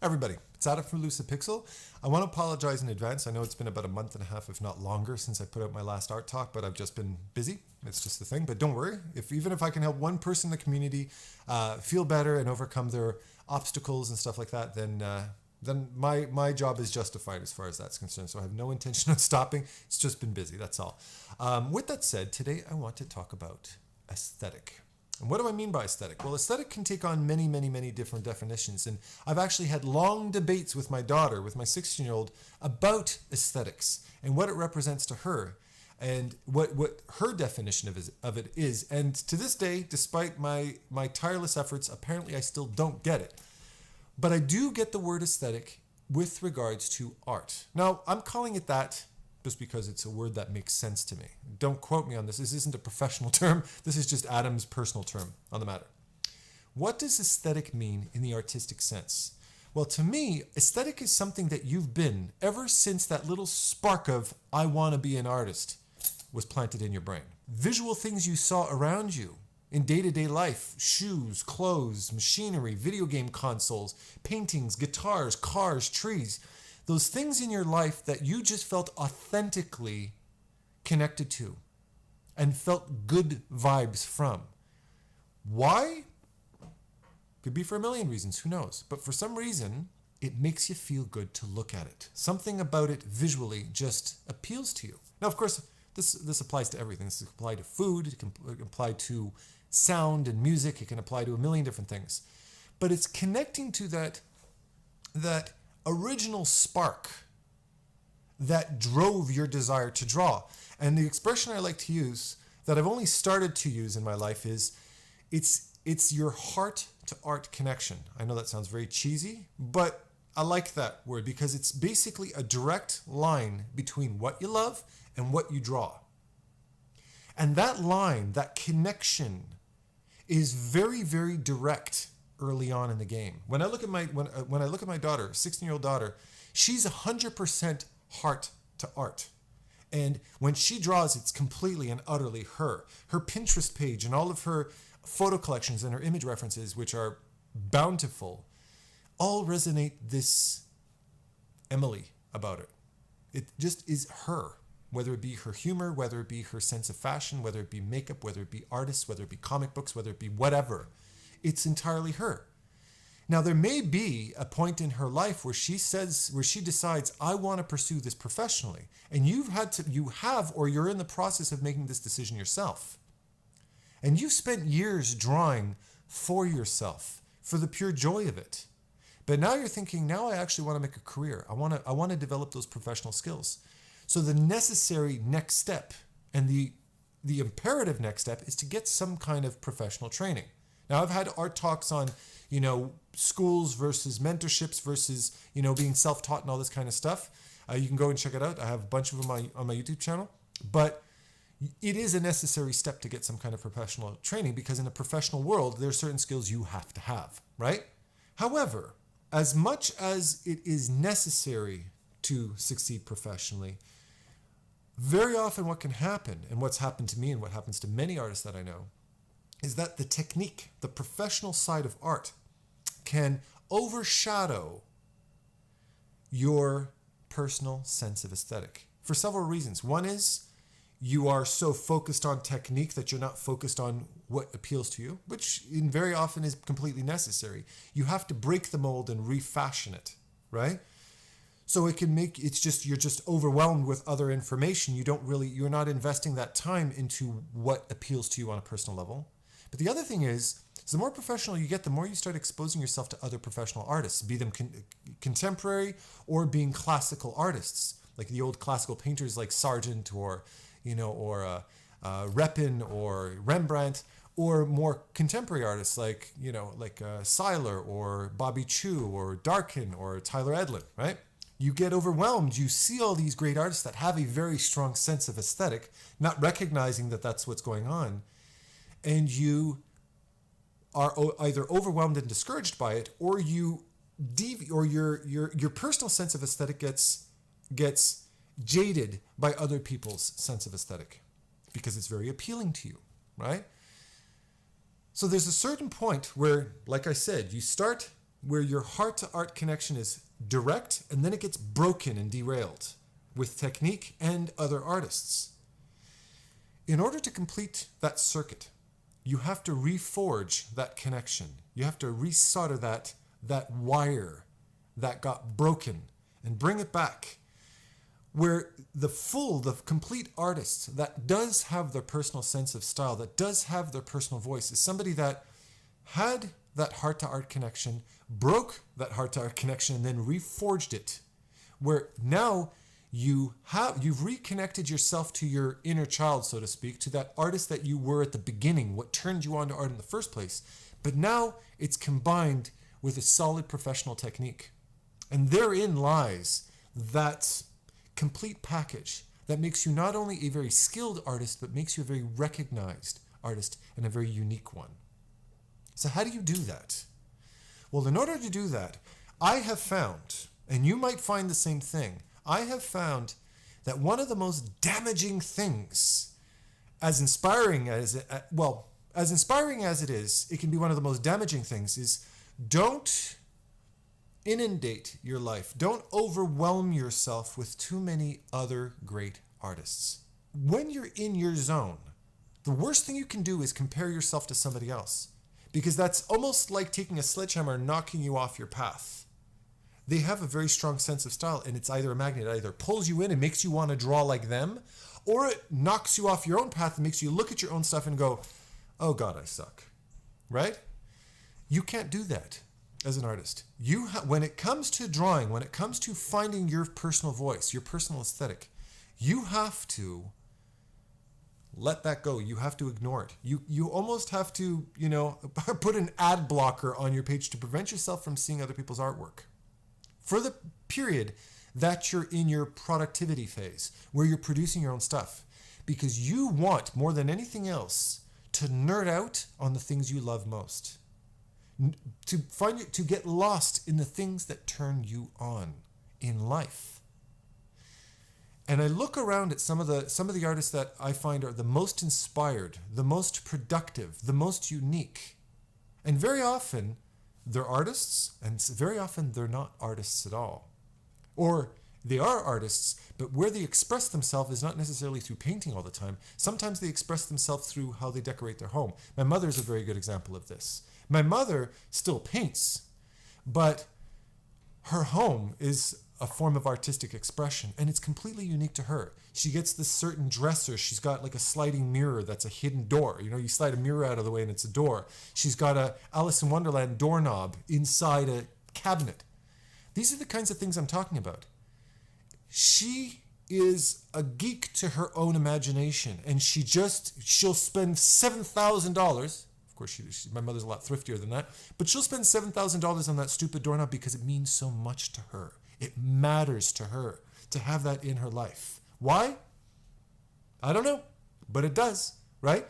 Everybody, it's Adam from LUCIDPIXUL. I want to apologize in advance. I know it's been about a month and a half, if not longer, since I put out my last art talk, but I've just been busy. It's just the thing. But don't worry, even if I can help one person in the community feel better and overcome their obstacles and stuff like that, then my job is justified as far as that's concerned. So I have no intention of stopping. It's just been busy, that's all. With that said, today I want to talk about aesthetic. And what do I mean by aesthetic? Well, aesthetic can take on many, many, many different definitions. And I've actually had long debates with my daughter, with my 16-year-old, about aesthetics and what it represents to her and what her definition of it is. And to this day, despite my tireless efforts, apparently I still don't get it. But I do get the word aesthetic with regards to art. Now, I'm calling it that just because it's a word that makes sense to me. Don't quote me on this. This isn't a professional term. This is just Adam's personal term on the matter. What does aesthetic mean in the artistic sense? Well, to me, aesthetic is something that you've been ever since that little spark of I want to be an artist was planted in your brain. Visual things you saw around you in day-to-day life, shoes, clothes, machinery, video game consoles, paintings, guitars, cars, trees. Those things in your life that you just felt authentically connected to and felt good vibes from. Why? Could be for a million reasons, who knows? But for some reason, it makes you feel good to look at it. Something about it visually just appeals to you. Now, of course, this applies to everything. This can apply to food, it can apply to sound and music, it can apply to a million different things. But it's connecting to that original spark that drove your desire to draw. And the expression I like to use, that I've only started to use in my life, is it's your heart to art connection. I know that sounds very cheesy, but I like that word because it's basically a direct line between what you love and what you draw. And that line, that connection, is very, very direct early on in the game. When I look at my daughter, 16-year-old daughter, she's 100% heart to art. And when she draws, it's completely and utterly her. Her Pinterest page and all of her photo collections and her image references, which are bountiful, all resonate this Emily about it. It just is her. Whether it be her humor, whether it be her sense of fashion, whether it be makeup, whether it be artists, whether it be comic books, whether it be whatever. It's entirely her. Now, there may be a point in her life where she decides, I want to pursue this professionally. And you're in the process of making this decision yourself. And you've spent years drawing for yourself, for the pure joy of it. But now you're thinking, now I actually want to make a career. I want to develop those professional skills. So the necessary next step and the imperative next step is to get some kind of professional training. Now, I've had art talks on, schools versus mentorships versus, being self-taught and all this kind of stuff. You can go and check it out. I have a bunch of them on my YouTube channel. But it is a necessary step to get some kind of professional training because in a professional world, there are certain skills you have to have, right? However, as much as it is necessary to succeed professionally, very often what can happen, and what's happened to me and what happens to many artists that I know, is that the technique, the professional side of art, can overshadow your personal sense of aesthetic for several reasons. One is you are so focused on technique that you're not focused on what appeals to you, which very often is completely necessary. You have to break the mold and refashion it, right? So you're just overwhelmed with other information. You're not investing that time into what appeals to you on a personal level. But the other thing is the more professional you get, the more you start exposing yourself to other professional artists, be them contemporary or being classical artists, like the old classical painters like Sargent or Repin or Rembrandt, or more contemporary artists like Seiler or Bobby Chu or Darkin or Tyler Edlin, right? You get overwhelmed. You see all these great artists that have a very strong sense of aesthetic, not recognizing that that's what's going on. And you are either overwhelmed and discouraged by it, or your personal sense of aesthetic gets jaded by other people's sense of aesthetic because it's very appealing to you, right? So there's a certain point where, like I said, you start where your heart-to-art connection is direct and then it gets broken and derailed with technique and other artists. In order to complete that circuit, you have to reforge that connection. You have to resolder that wire that got broken and bring it back. Where the complete artist that does have their personal sense of style, that does have their personal voice, is somebody that had that heart-to-art connection, broke that heart-to-art connection, and then reforged it. Where now you've reconnected yourself to your inner child, so to speak, to that artist that you were at the beginning, what turned you on to art in the first place. But now it's combined with a solid professional technique. And therein lies that complete package that makes you not only a very skilled artist, but makes you a very recognized artist and a very unique one. So how do you do that? Well, in order to do that, I have found, and you might find the same thing, I have found that one of the most damaging things, as inspiring as it is, it can be one of the most damaging things, is don't inundate your life. Don't overwhelm yourself with too many other great artists. When you're in your zone, the worst thing you can do is compare yourself to somebody else, because that's almost like taking a sledgehammer and knocking you off your path. They have a very strong sense of style, and it's either a magnet. It either pulls you in and makes you want to draw like them, or it knocks you off your own path and makes you look at your own stuff and go, oh God, I suck, right? You can't do that as an artist. When it comes to drawing, when it comes to finding your personal voice, your personal aesthetic, you have to let that go. You have to ignore it. You almost have to, put an ad blocker on your page to prevent yourself from seeing other people's artwork for the period that you're in your productivity phase, where you're producing your own stuff, because you want more than anything else to nerd out on the things you love most, to get lost in the things that turn you on in life. And I look around at some of the artists that I find are the most inspired, the most productive, the most unique. And very often they're artists, and very often they're not artists at all. Or they are artists, but where they express themselves is not necessarily through painting all the time. Sometimes they express themselves through how they decorate their home. My mother is a very good example of this. My mother still paints, but her home is a form of artistic expression, and it's completely unique to her. She gets this certain dresser. She's got like a sliding mirror that's a hidden door. You slide a mirror out of the way and it's a door. She's got a Alice in Wonderland doorknob inside a cabinet. These are the kinds of things I'm talking about. She is a geek to her own imagination, and she'll spend $7,000. Of course, my mother's a lot thriftier than that, but she'll spend $7,000 on that stupid doorknob because it means so much to her. It matters to her to have that in her life. Why? I don't know, but it does, right?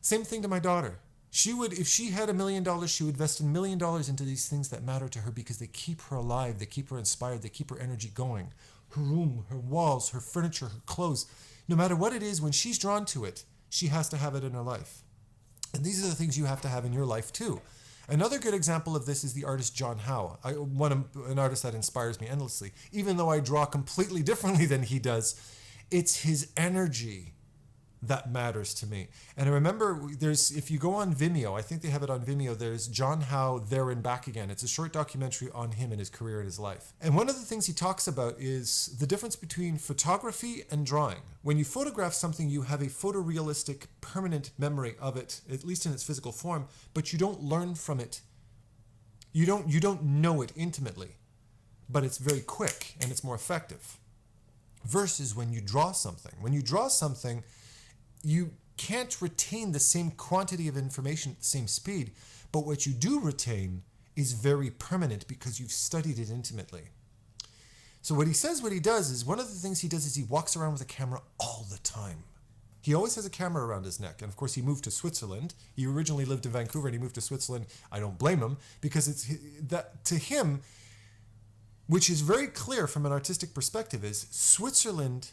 Same thing to my daughter. If she had $1 million, she would invest $1 million into these things that matter to her because they keep her alive, they keep her inspired, they keep her energy going. Her room, her walls, her furniture, her clothes. No matter what it is, when she's drawn to it, she has to have it in her life. And these are the things you have to have in your life too. Another good example of this is the artist John Howe. An artist that inspires me endlessly. Even though I draw completely differently than he does, it's his energy that matters to me. And I remember if you go on Vimeo, I think they have it on Vimeo, there's John Howe, There and Back Again. It's a short documentary on him and his career and his life. And one of the things he talks about is the difference between photography and drawing. When you photograph something, you have a photorealistic, permanent memory of it, at least in its physical form, but you don't learn from it. You don't know it intimately, but it's very quick and it's more effective. Versus when you draw something. When you draw something, you can't retain the same quantity of information at the same speed, but what you do retain is very permanent because you've studied it intimately. So what he does is, one of the things he does is he walks around with a camera all the time. He always has a camera around his neck. And of course he moved to Switzerland. He originally lived in Vancouver and he moved to Switzerland. I don't blame him, because it's that to him, which is very clear from an artistic perspective, is Switzerland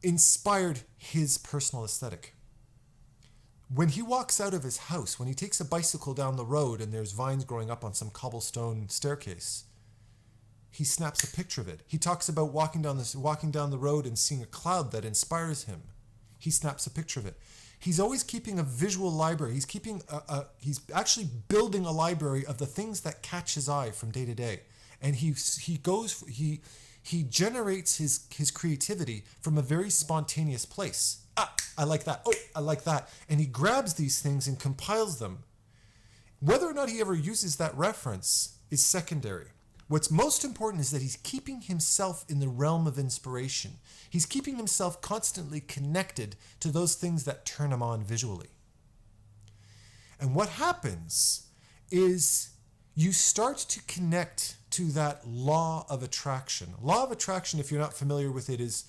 inspired his personal aesthetic. When he walks out of his house, when he takes a bicycle down the road and there's vines growing up on some cobblestone staircase, he snaps a picture of it. He talks about walking down the road and seeing a cloud that inspires him. He snaps a picture of it. He's always keeping a visual library. He's actually building a library of the things that catch his eye from day to day. And he generates his creativity from a very spontaneous place. I like that. Oh, I like that. And he grabs these things and compiles them. Whether or not he ever uses that reference is secondary. What's most important is that he's keeping himself in the realm of inspiration. He's keeping himself constantly connected to those things that turn him on visually. And what happens is you start to connect to that law of attraction. Law of attraction, if you're not familiar with it, is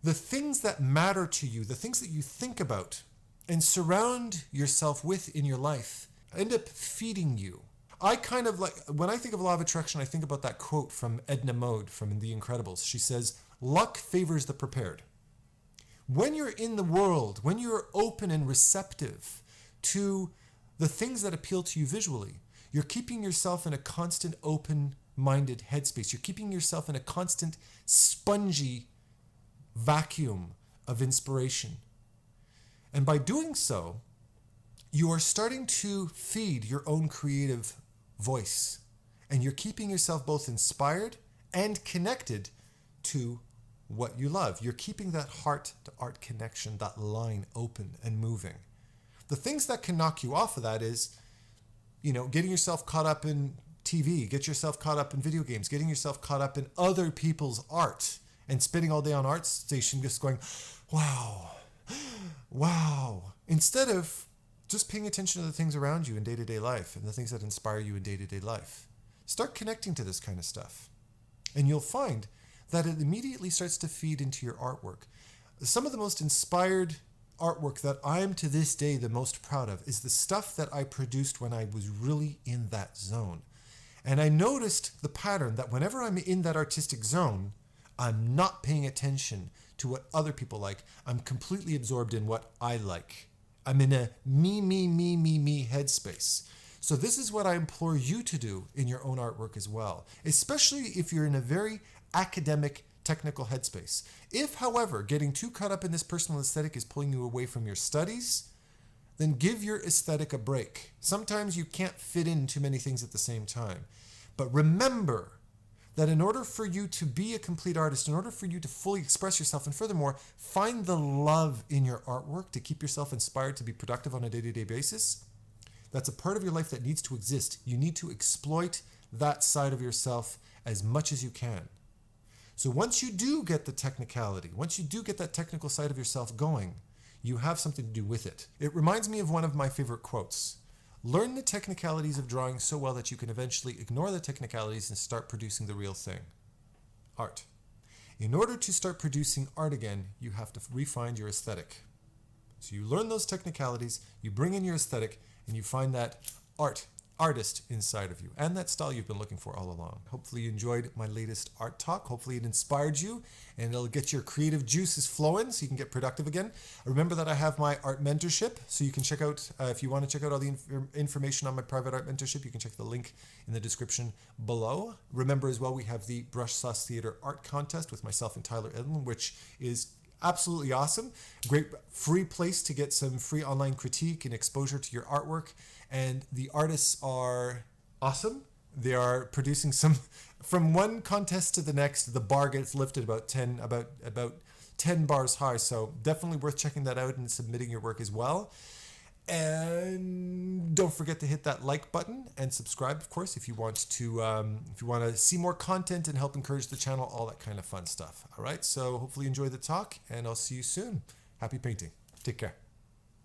the things that matter to you, the things that you think about and surround yourself with in your life end up feeding you. I kind of like, when I think of law of attraction, I think about that quote from Edna Mode from The Incredibles. She says, "Luck favors the prepared." When you're in the world, when you're open and receptive to the things that appeal to you visually, you're keeping yourself in a constant open-minded headspace. You're keeping yourself in a constant spongy vacuum of inspiration. And by doing so, you are starting to feed your own creative voice. And you're keeping yourself both inspired and connected to what you love. You're keeping that heart-to-art connection, that line open and moving. The things that can knock you off of that is, getting yourself caught up in TV, get yourself caught up in video games, getting yourself caught up in other people's art, and spending all day on ArtStation just going, wow, wow, instead of just paying attention to the things around you in day-to-day life and the things that inspire you in day-to-day life. Start connecting to this kind of stuff. And you'll find that it immediately starts to feed into your artwork. Some of the most inspired artwork that I am to this day the most proud of is the stuff that I produced when I was really in that zone. And I noticed the pattern that whenever I'm in that artistic zone, I'm not paying attention to what other people like. I'm completely absorbed in what I like. I'm in a me headspace. So this is what I implore you to do in your own artwork as well, especially if you're in a very academic, technical headspace. If, however, getting too caught up in this personal aesthetic is pulling you away from your studies, then give your aesthetic a break. Sometimes you can't fit in too many things at the same time. But remember that in order for you to be a complete artist, in order for you to fully express yourself, and furthermore, find the love in your artwork to keep yourself inspired to be productive on a day-to-day basis, that's a part of your life that needs to exist. You need to exploit that side of yourself as much as you can. So once you do get the technicality, once you do get that technical side of yourself going, you have something to do with it. It reminds me of one of my favorite quotes. Learn the technicalities of drawing so well that you can eventually ignore the technicalities and start producing the real thing. Art. In order to start producing art again, you have to refine your aesthetic. So you learn those technicalities, you bring in your aesthetic, and you find that artist inside of you, and that style you've been looking for all along. Hopefully you enjoyed my latest art talk. Hopefully it inspired you, and it'll get your creative juices flowing so you can get productive again. Remember that I have my art mentorship, so you can check out, if you want to check out all the information on my private art mentorship, you can check the link in the description below. Remember as well, we have the Brush Sauce Theater Art Contest with myself and Tyler Edlin, which is absolutely awesome. Great free place to get some free online critique and exposure to your artwork. And the artists are awesome. They are producing some, from one contest to the next, the bar gets lifted about 10 bars high. So definitely worth checking that out and submitting your work as well. And don't forget to hit that like button and subscribe, of course, if you want to see more content and help encourage the channel, all that kind of fun stuff. All right. So hopefully you enjoy the talk, and I'll see you soon. Happy painting. Take care.